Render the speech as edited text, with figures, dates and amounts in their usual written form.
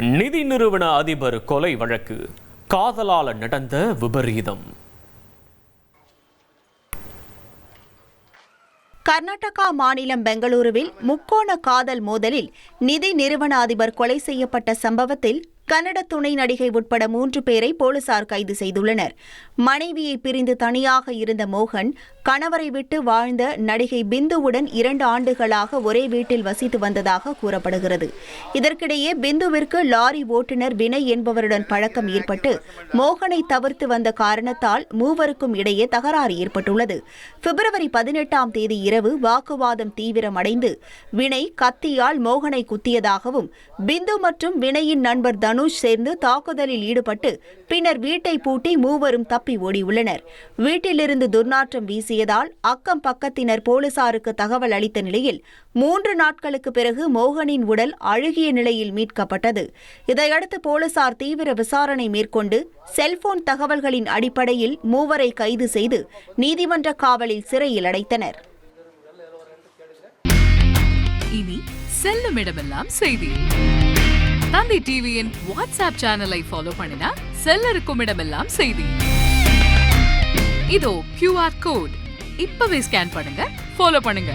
நிதி நிறுவன அதிபர் கொலை வழக்கு, காதலால் நடந்த விபரீதம். கர்நாடகா மாநிலம் பெங்களூருவில் முக்கோண காதல் மோதலில் நிதி நிறுவன அதிபர் கொலை செய்யப்பட்ட சம்பவத்தில் கன்னட துணை நடிகை உட்பட 3 பேரை போலீசார் கைது செய்துள்ளனர். மனைவியை பிரிந்து தனியாக இருந்த மோகன் கணவரை விட்டு வாழ்ந்த நடிகை பிந்துவுடன் 2 ஆண்டுகளாக ஒரே வீட்டில் வசித்து வந்ததாக கூறப்படுகிறது. இதற்கிடையே பிந்துவிற்கு லாரி ஓட்டுநர் வினய் என்பவருடன் பழக்கம் ஏற்பட்டு மோகனை தவிர்த்து வந்த காரணத்தால் மூவருக்கும் இடையே தகராறு ஏற்பட்டுள்ளது. பிப்ரவரி 18ஆம் தேதி இரவு வாக்குவாதம் தீவிரமடைந்து வினய் கத்தியால் மோகனை குத்தியதாகவும் பிந்து மற்றும் வினயின் நண்பர் தனுஷ் சேர்ந்து தாக்குதலில் ஈடுபட்டு பின்னர் வீட்டை பூட்டி மூவரும் தப்பி ஓடியுள்ளனர். வீட்டிலிருந்து துர்நாற்றம் வீசியதால் அக்கம் பக்கத்தினர் போலீசாருக்கு தகவல் அளித்த நிலையில் 3 நாட்களுக்கு பிறகு மோகனின் உடல் அழுகிய நிலையில் மீட்கப்பட்டது. இதையடுத்து போலீசார் தீவிர விசாரணை மேற்கொண்டு செல்போன் தகவல்களின் அடிப்படையில் மூவரை கைது செய்து நீதிமன்ற காவலில் சிறையில் அடைத்தனர். இனி செல்லும் இடமெல்லாம் செய்தி. தந்தி டிவியின் வாட்ஸ்அப் சேனலை ஃபாலோ பண்ணினா செல்லருக்கும் இடமெல்லாம் செய்தி. இதோ QR கோட் இப்பவே ஸ்கேன் பண்ணுங்க, ஃபாலோ பண்ணுங்க.